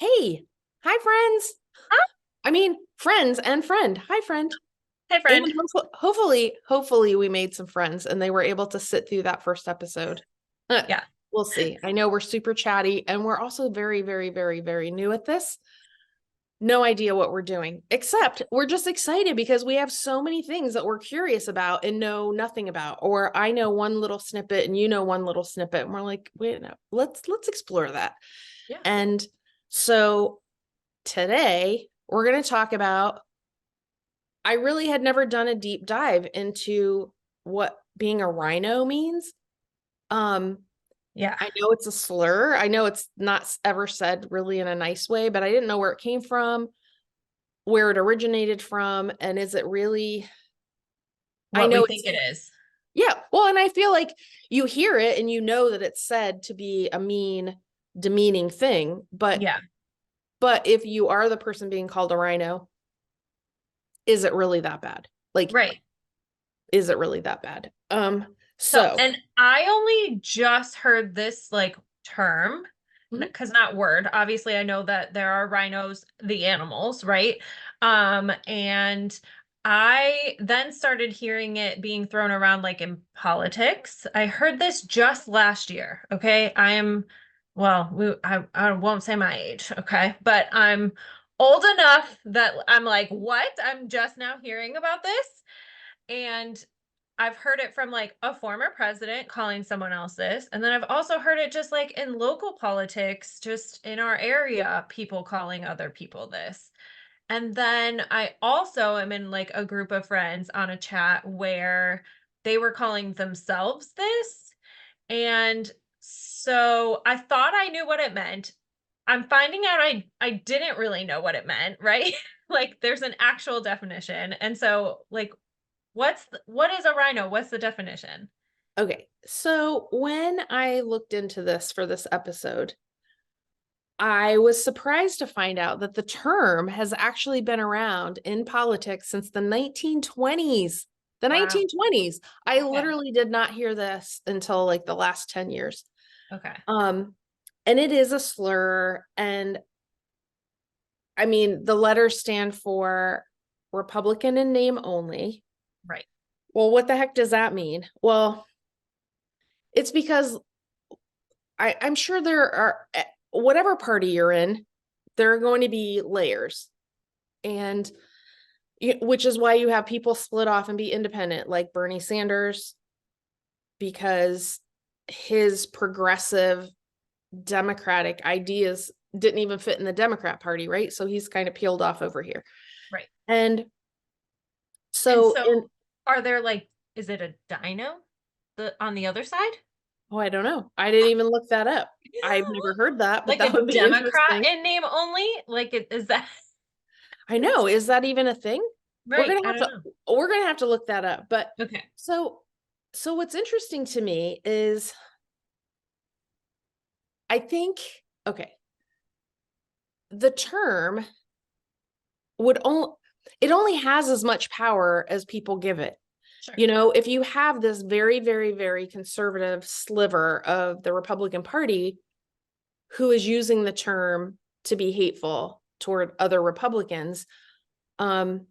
Hey, hi friends. Huh? I mean, friends and friend. Hi friend. Hey, And friend. hopefully we made some friends and they were able to sit through that first episode. Yeah. We'll see. I know we're super chatty and we're also very new at this. No idea what we're doing, except we're just excited because we have so many things that we're curious about and know nothing about. Or I know one little snippet and you know one little snippet, and we're like, wait, no, let's explore that. Yeah. And so today we're going to talk about, I really had never done a deep dive into what being a rhino means. um Yeah. I know it's a slur, I know it's not ever said really in a nice way, but I didn't know where it came from, where it originated from, and is it really, I What we know it's, think it is. yeah, well, and I feel like you hear it and you know that it's said to be a mean, demeaning thing, Yeah. but if you are the person being called a rhino, is it really that bad? Like, Right. is it really that bad? So, So and I only just heard this like term, mhm. because not word. Obviously, I know that there are rhinos, the animals, right? And I then started hearing it being thrown around like in politics. I heard this just last year. Okay. I won't say my age. Okay. But I'm old enough that I'm like, what? I'm just now hearing about this. And I've heard it from like a former president calling someone else this. And then I've also heard it just like in local politics, just in our area, people calling other people this. And then I also am in like a group of friends on a chat where they were calling themselves this. And so I thought I knew what it meant. I'm finding out I didn't really know what it meant, right? Like there's an actual definition. And so like what is a rhino? What's the definition? Okay. So when I looked into this for this episode, I was surprised to find out that the term has actually been around in politics since the 1920s. The Wow. 1920s. I Okay. literally did not hear this until like the last 10 years. Okay. Um, and it is a slur. And I mean, the letters stand for Republican in name only. Right. Well, what the heck does that mean? Well, it's because I'm sure there are, whatever party you're in, there are going to be layers. And which is why you have people split off and be independent, like Bernie Sanders, because his progressive democratic ideas didn't even fit in the Democrat Party, right? So he's kind of peeled off over here. Right. And And so in, so are there like is it a dino the on the other side? oh, I don't know. I didn't even look that up. I've never heard that, but Like that a would be Democrat interesting. in name only? Like is that I know. Is that even a thing? We're right? gonna I have don't to know. we're gonna have to look that up. But Okay. so so what's interesting to me is I think, okay, the term would only, it only has as much power as people give it. Sure. You know, if you have this very conservative sliver of the Republican Party who is using the term to be hateful toward other Republicans, um,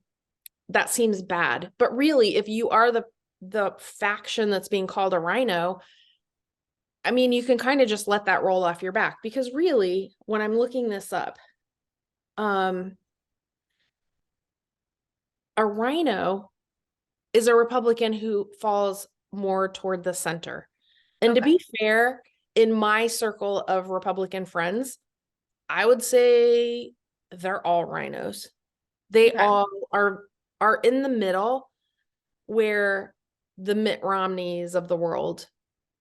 that seems bad. But really, if you are the faction that's being called a rhino, I mean, you can kind of just let that roll off your back, because really, when I'm looking this up, um, a rhino is a Republican who falls more toward the center. And to Okay. be fair, in my circle of Republican friends, I would say they're all rhinos. They Okay. all are in the middle, where the Mitt Romneys of the world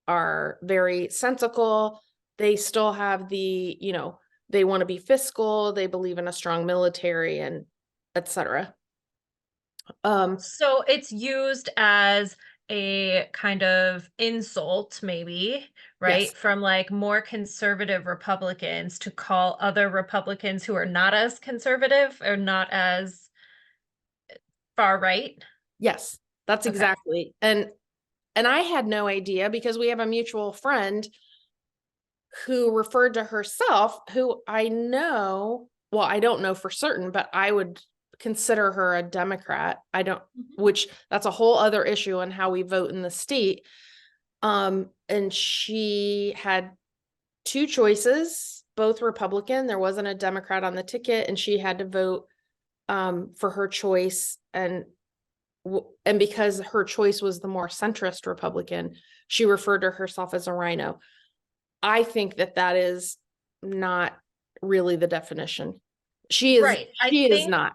are very sensical. They still have the, they want to be fiscal, they believe in a strong military and etc. Um, So it's used as a kind of insult, maybe, yes. right? From like more conservative Republicans to call other Republicans who are not as conservative or not as far right. Yes, that's Okay. exactly. And I had no idea, because we have a mutual friend who referred to herself, who I know, well, I don't know for certain, but I would consider her a Democrat. I don't, Mhm. which that's a whole other issue on how we vote in the state. And she had two choices, both Republican. There wasn't a Democrat on the ticket, and she had to vote for her choice. And because her choice was the more centrist Republican, she referred to herself as a RINO. I think that that is not really the definition. Right. She is not.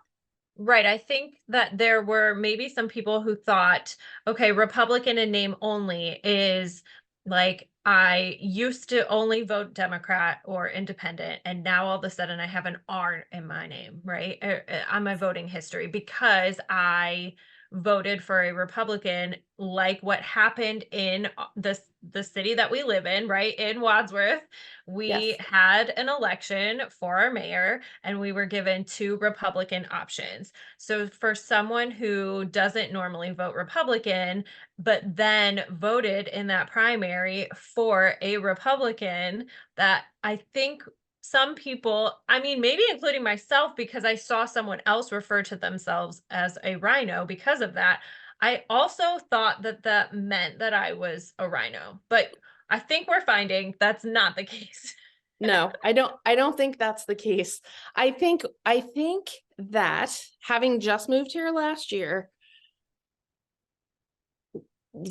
Right. I think that there were maybe some people who thought, okay, Republican in name only is like I used to only vote Democrat or independent, and now all of a sudden I have an R in my name, right? On my voting history because I voted for a Republican, like what happened in the city that we live in, right? In Wadsworth, we Yes. had an election for our mayor and we were given two Republican options. So for someone who doesn't normally vote Republican, but then voted in that primary for a Republican, that I think some people, I mean, maybe including myself, because I saw someone else refer to themselves as a RINO because of that. I also thought that that meant that I was a RINO, but I think we're finding that's not the case. No, I don't think that's the case. I think that having just moved here last year,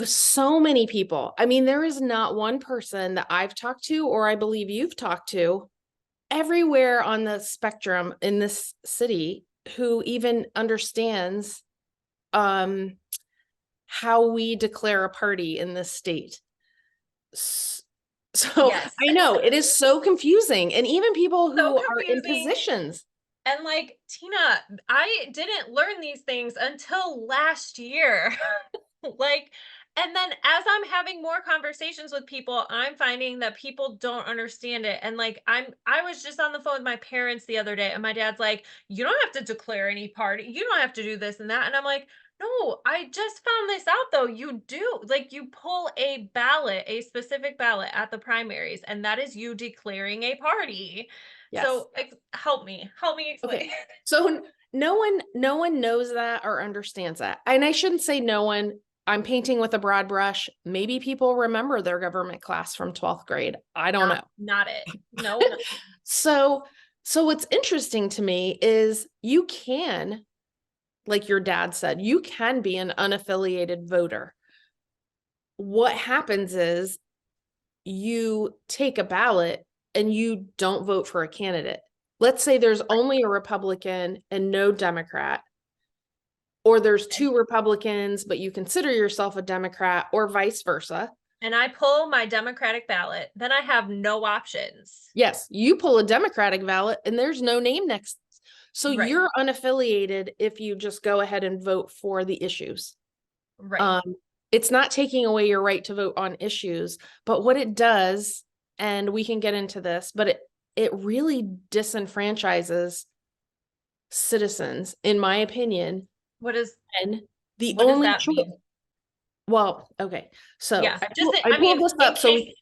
so many people, I mean, there is not one person that I've talked to, or I believe you've talked to, everywhere on the spectrum in this city who even understands um how we declare a party in this state. So Yes. I know it is so confusing, and even people So who are in confusing. positions. And like, Tina, I didn't learn these things until last year. Like, and then as I'm having more conversations with people, I'm finding that people don't understand it. And like, I was just on the phone with my parents the other day, and my dad's like, "You don't have to declare any party. You don't have to do this and that." And I'm like, "No, I just found this out though. You do. Like, you pull a ballot, a specific ballot at the primaries, and that is you declaring a party." Yes. So, help me Okay. explain. So no one knows that or understands that. And I shouldn't say no one. I'm painting with a broad brush. Maybe people remember their government class from 12th grade. I don't know. Not it. Nope. So so what's interesting to me is you can, like your dad said, you can be an unaffiliated voter. What happens is you take a ballot and you don't vote for a candidate. Let's say there's only a Republican and no Democrat, or there's two Republicans, but you consider yourself a Democrat, or vice versa. And I pull my Democratic ballot, then I have no options. Yes, you pull a Democratic ballot and there's no name next. So Right. you're unaffiliated if you just go ahead and vote for the issues. Right. Um, it's not taking away your right to vote on issues, but what it does, and we can get into this, but it really disenfranchises citizens, in my opinion. What is And the what does only that choice, mean? well, okay, so Yeah. Just I I pulled mean, this in up. So case,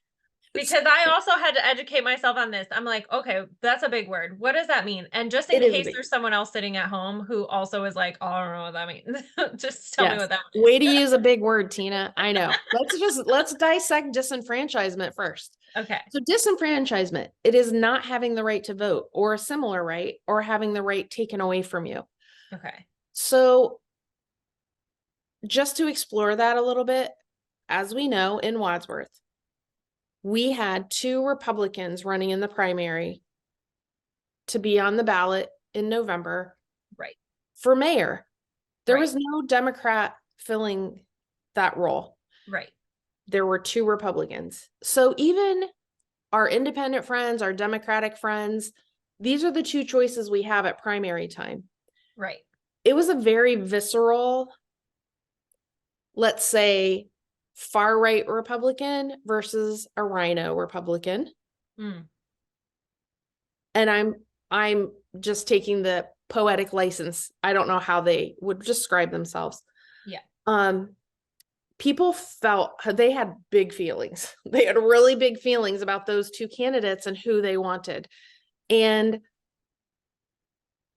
because I also had to educate myself on this. I'm like, okay, that's a big word. What does that mean? And just in it is a case big, there's someone else sitting at home who also is like, oh, I don't know what that means. Just tell me yes. what that Way to means. use a big word, Tina. I know. Let's dissect disenfranchisement first. Okay. So disenfranchisement, it is not having the right to vote or a similar right, or having the right taken away from you. Okay. So just to explore that a little bit, as we know, in Wadsworth, we had two Republicans running in the primary to be on the ballot in November Right. for mayor. There Right. was no Democrat filling that role. Right. There were two Republicans. So even our independent friends, our Democratic friends, these are the two choices we have at primary time. Right. It was a very visceral, let's say, far right Republican versus a RINO Republican. Mm. And I'm just taking the poetic license. I don't know how they would describe themselves. Yeah. Um, people felt they had big feelings. They had really big feelings about those two candidates and who they wanted. And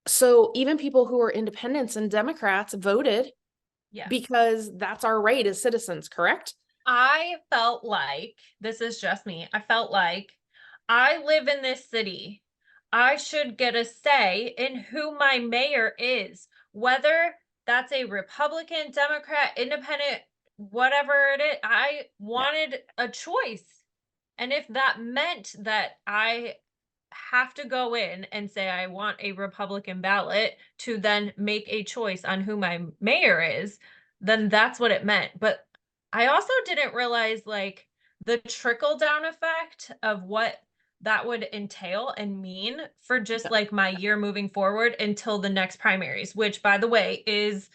so even people who are independents and Democrats voted Yes. because that's our right as citizens, correct? I felt like, this is just me, I felt like I live in this city. I should get a say in who my mayor is, whether that's a Republican, Democrat, Independent, whatever it is. I Yeah. wanted a choice. And if that meant that I have to go in and say I want a Republican ballot to then make a choice on who my mayor is, then that's what it meant. But I also didn't realize like the trickle down effect of what that would entail and mean for just like my year moving forward until the next primaries, which by the way is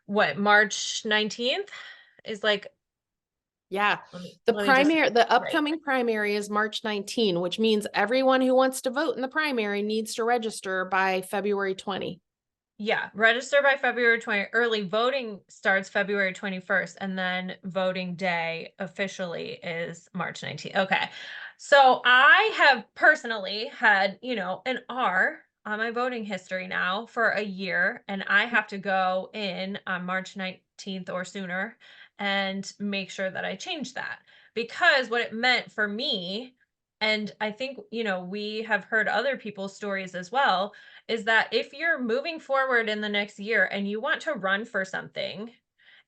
what, March 19th is like, Yeah. let me just The right. upcoming primary is March 19, which means everyone who wants to vote in the primary needs to register by February 20. Yeah, register by February 20. Early voting starts February 21st, and then voting day officially is March 19th. Okay. So I have personally had, an R on my voting history now for a year, and I have to go in on March 19th or sooner and make sure that I change that. Because what it meant for me, and I think, we have heard other people's stories as well, is that if you're moving forward in the next year and you want to run for something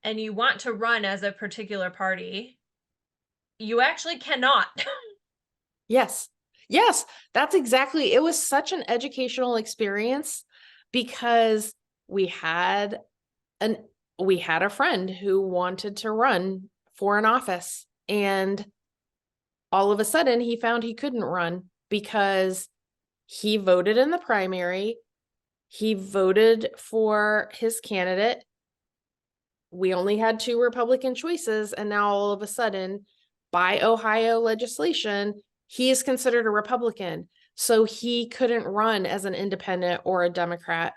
and you want to run as a particular party, you actually cannot. Yes. Yes, that's exactly. It was such an educational experience because we had an we had a friend who wanted to run for an office, and all of a sudden he found he couldn't run because he voted in the primary. He voted for his candidate. We only had two Republican choices, and now all of a sudden, by Ohio legislation, he is considered a Republican. So he couldn't run as an independent or a Democrat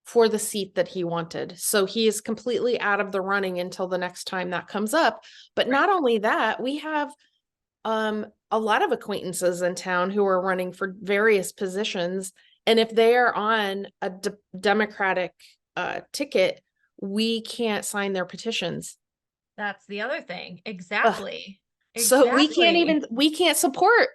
for the seat that he wanted. So he is completely out of the running until the next time that comes up. But Right. not only that, we have a lot of acquaintances in town who are running for various positions. And if they are on a Democratic ticket, we can't sign their petitions. That's the other thing. Ugh. Exactly. So Exactly. we can't support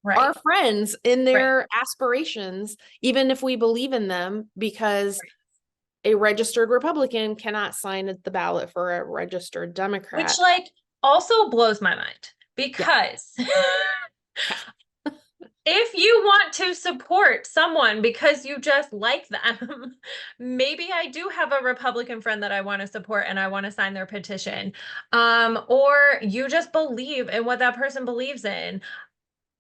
our Right. friends in Right. their aspirations, even if we believe in them, because Right. a registered Republican cannot sign the ballot for a registered Which Democrat. like also blows my mind Yeah. because Yeah. if you want to support someone because you just like them, maybe I do have a Republican friend that I want to support and I want to sign their petition. Or you just believe in what that person believes in.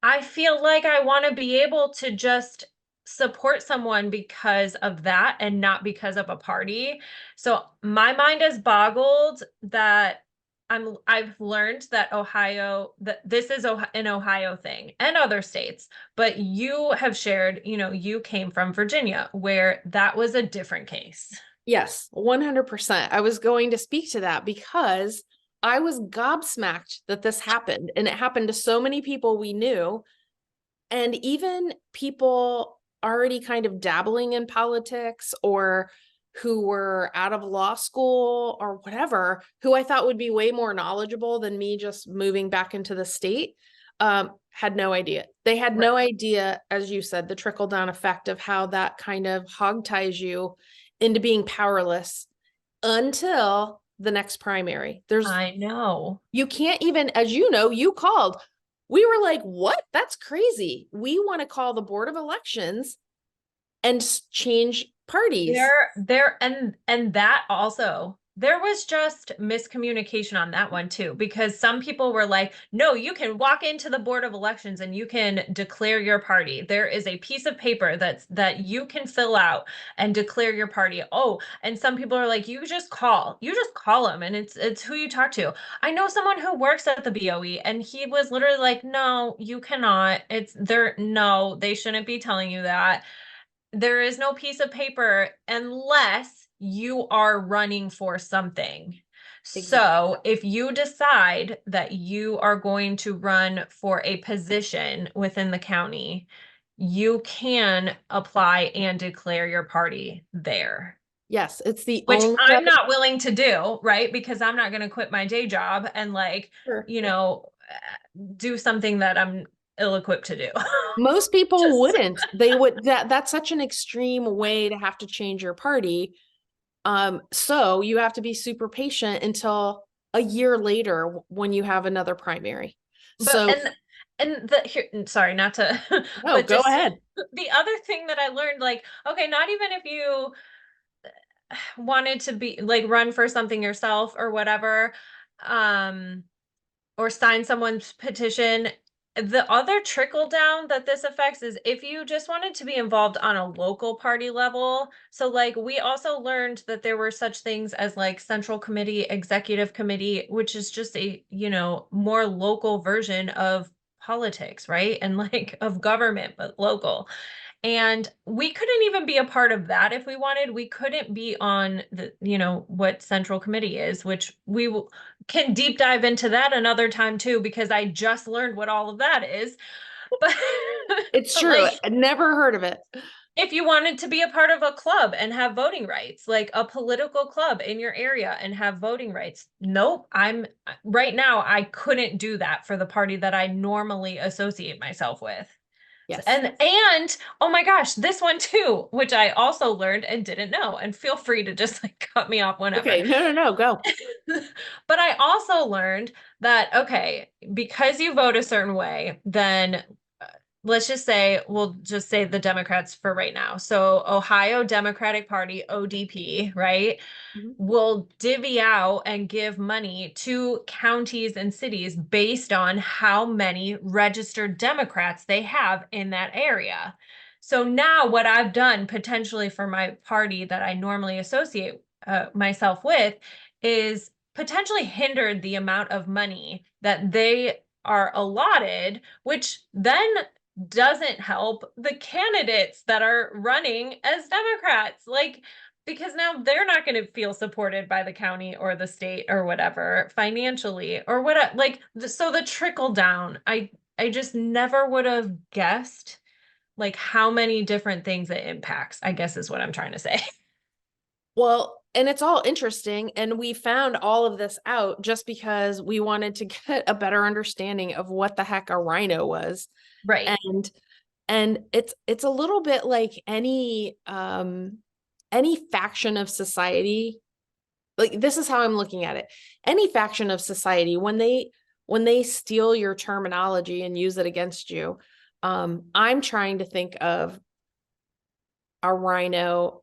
I feel like I want to be able to just support someone because of that and not because of a party. So my mind is boggled that I've learned that that this is an Ohio thing and other states, but you have shared, you came from Virginia where that was a different case. Yes, 100%. I was going to speak to that because I was gobsmacked that this happened, and it happened to so many people we knew, and even people already kind of dabbling in politics or who were out of law school or whatever, who I thought would be way more knowledgeable than me just moving back into the state, had no idea. They had Right. no idea, as you said, the trickle down effect of how that kind of hog ties you into being powerless until the next primary. I know. You can't even, as you know, you called. We were like, what? That's crazy. We want to call the Board of Elections and change parties. And that also, there was just miscommunication on that one too, because some people were like, no, you can walk into the Board of Elections and you can declare your party. There is a piece of paper that you can fill out and declare your party. Oh, and some people are like, you just call them and it's who you talk to. I know someone who works at the BOE and he was literally like, no, you cannot. No, they shouldn't be telling you that. There is no piece of paper unless you are running for something. Exactly. So if you decide that you are going to run for a position within the county, you can apply and declare your party there, Yes, it's the which only I'm other. not willing to do, right? Because I'm not going to quit my day job and like, Sure. you know, do something that I'm ill-equipped to do. Most people Just wouldn't. They would that's such an extreme way to have to change your party. So you have to be super patient until a year later when you have another primary. but So and the here, sorry, not to, no, but go just ahead. the other thing that I learned, like, okay, not even if you wanted to be like run for something yourself or whatever, um, or sign someone's petition. The other trickle down that this affects is if you just wanted to be involved on a local party level. So, like, we also learned that there were such things as like central committee, executive committee, which is just a, more local version of politics, right? And like of government, but local. And we couldn't even be a part of that if we wanted. We couldn't be on the, what Central Committee is, which can deep dive into that another time too, because I just learned what all of that is. But, It's but true. like, I never heard of it. if you wanted to be a part of a club and have voting rights, like a political club in your area and have voting rights, nope. Right now, I couldn't do that for the party that I normally associate myself with. Yes. And oh my gosh, this one too, which I also learned and didn't know. And feel free to just like cut me off whenever. Okay. No, no, no, go. But I also learned that, okay, because you vote a certain way, then let's just say, we'll just say the Democrats for right now. So Ohio Democratic Party, ODP, right? Mhm. Will divvy out and give money to counties and cities based on how many registered Democrats they have in that area. So now, what I've done potentially for my party that I normally associate myself with is potentially hindered the amount of money that they are allotted, which then doesn't help the candidates that are running as Democrats. Like, because now they're not going to feel supported by the county or the state or whatever financially or what, like, so the trickle down, I just never would have guessed like how many different things it impacts, I guess is what I'm trying to say. Well, and it's all interesting. And we found all of this out just because we wanted to get a better understanding of what the heck a rhino was. Right. And it's a little bit like any faction of society. Like this is how I'm looking at it. Any faction of society, when they steal your terminology and use it against you, I'm trying to think of a rhino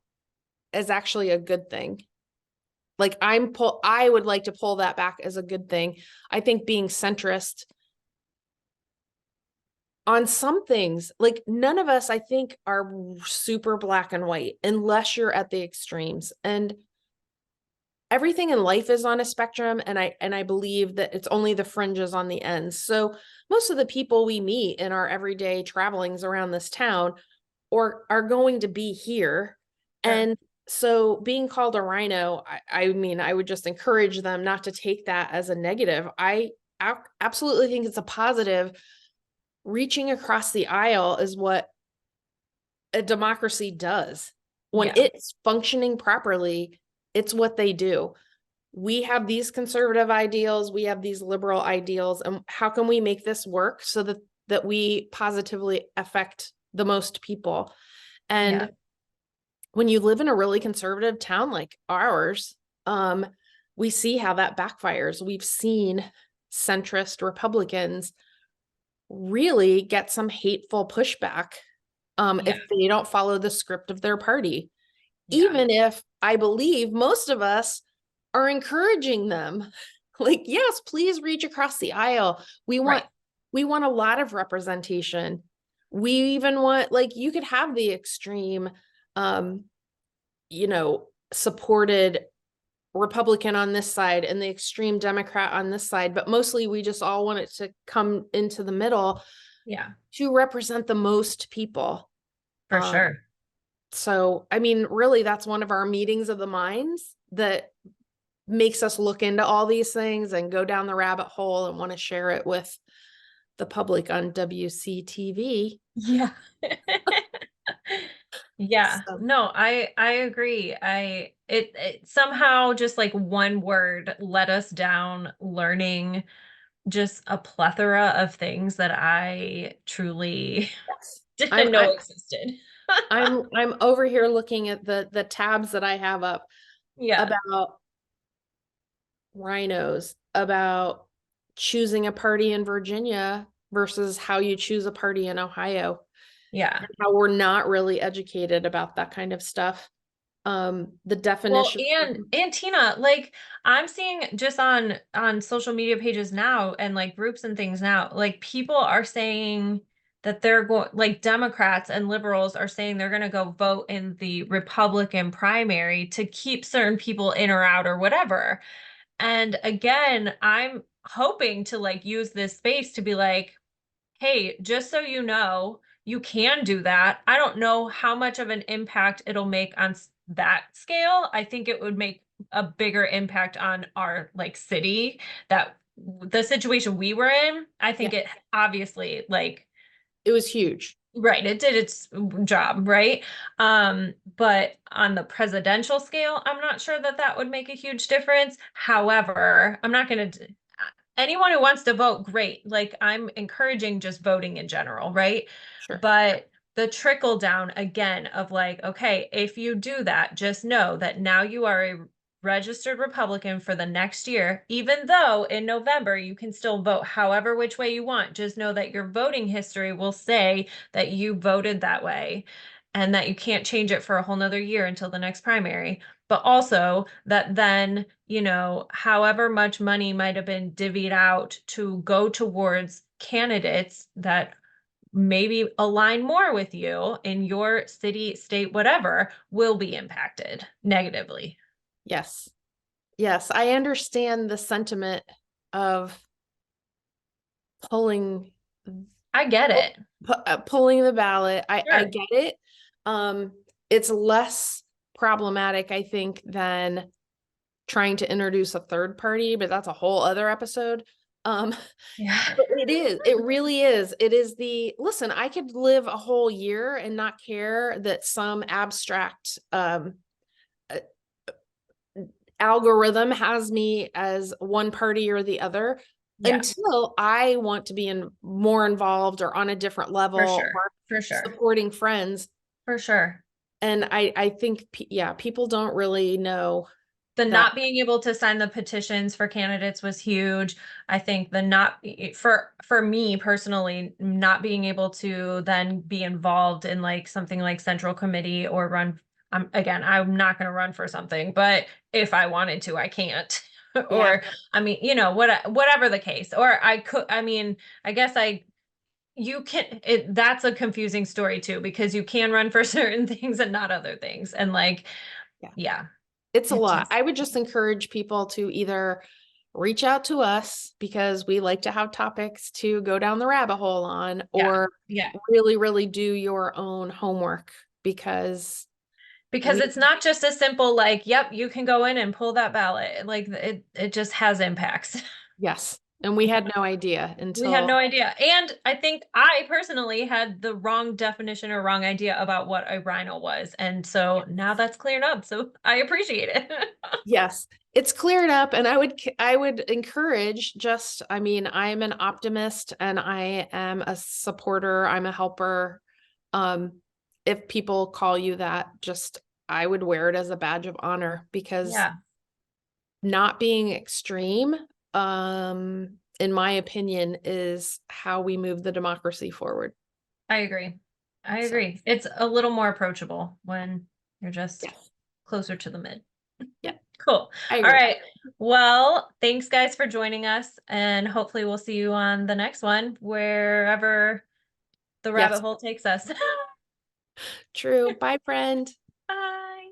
as actually a good thing. Like I would like to pull that back as a good thing. I think being centrist on some things, like none of us, I think, are super black and white unless you're at the extremes. And everything in life is on a spectrum, and I believe that it's only the fringes on the ends. So most of the people we meet in our everyday travelings around this town or are going to be here. Sure. And so being called a rhino, I mean, I would just encourage them not to take that as a negative. I absolutely think it's a positive. Reaching across the aisle is what a democracy does. When Yeah. it's functioning properly, it's what they do. We have these conservative ideals, we have these liberal ideals, and how can we make this work so that we positively affect the most people? Yeah. And when you live in a really conservative town like ours, we see how that backfires. We've seen centrist Republicans really get some hateful pushback Yeah. if they don't follow the script of their party, Yeah. even if I believe most of us are encouraging them. Like, yes, please reach across the aisle. Right. We want a lot of representation. We even want, like, you could have the extreme um supported Republican on this side and the extreme Democrat on this side, but mostly we just all want it to come into the middle Yeah. to represent the most people. For Um, sure. so, I mean, really, that's one of our meetings of the minds that makes us look into all these things and go down the rabbit hole and want to share it with the public on WCTV. Yeah. Yeah. So, No, I agree. It somehow just like one word led us down learning just a plethora of things that I truly yes. didn't know existed. I'm over here looking at the tabs that I have up Yeah. about RINOs, about choosing a party in Virginia versus how you choose a party in Ohio, Yeah. and how we're not really educated about that kind of stuff. The Well, definition. and Tina, like I'm seeing just on social media pages now and like groups and things now, like people are saying that they're going, like Democrats and liberals are saying they're going to go vote in the Republican primary to keep certain people in or out or whatever. And again, I'm hoping to like use this space to be like, hey, just so you know, you can do that. I don't know how much of an impact it'll make on that scale. I think it would make a bigger impact on our like city, that the situation we were in. I think Yeah, it obviously like it was huge. right, it did its job, right? But on the presidential scale, I'm not sure that that would make a huge difference. However, I'm not going to, anyone who wants to vote, great. Like I'm encouraging just voting in general, right? Sure. But the trickle down again of like, okay, if you do that, just know that now you are a registered Republican for the next year, even though in November you can still vote however which way you want. Just know that your voting history will say that you voted that way and that you can't change it for a whole nother year until the next primary. But also that then, you know, however much money might have been divvied out to go towards candidates that maybe align more with you in your city, state, whatever, will be impacted negatively. Yes. Yes. I understand the sentiment of pulling I get it. pulling the ballot. I Sure. get it. It's less problematic, I think, than trying to introduce a third party, but that's a whole other episode. Yeah. But it really is. It is listen, I could live a whole year and not care that some abstract algorithm has me as one party or the other, Yeah, until I want to be more involved or on a different for level sure. or For sure. supporting friends. For sure. And I think, yeah, people don't really know The that. not being able to sign the petitions for candidates was huge. I think the not for me personally, not being able to then be involved in like something like central committee or run. Again, I'm not going to run for something, but if I wanted to, I can't. Yeah, Or I mean, you know, whatever the case. Or I could. I mean, I guess you can. That's a confusing story too, because you can run for certain things and not other things, and like, yeah, yeah. it's a It lot. just, I would just encourage people to either reach out to us, because we like to have topics to go down the rabbit hole on, yeah, or yeah. really, really do your own homework, because Because we, it's not just a simple like, yep, you can go in and pull that ballot. Like it just has impacts. yes. And we had no idea We had until, no idea. And I think I personally had the wrong definition or wrong idea about what a rhino was. And so now that's cleared up. So I appreciate it. yes, it's cleared up. And I would encourage, just, I mean, I'm an optimist and I am a supporter. I'm a helper. If people call you that, just, I would wear it as a badge of honor, because Yeah, not being extreme, in my opinion, is how we move the democracy forward. I agree. I So, agree. It's a little more approachable when you're just yes, closer to the mid. yeah, Cool. I All agree. right. Well, thanks guys for joining us, and hopefully we'll see you on the next one, wherever the rabbit Yes, hole takes us. true. Bye, friend. Bye.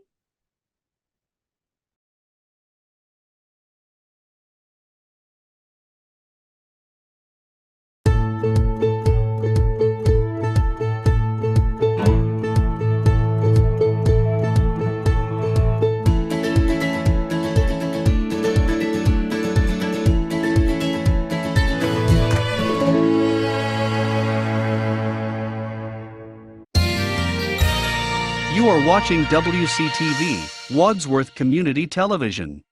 You are watching WCTV, Wadsworth Community Television.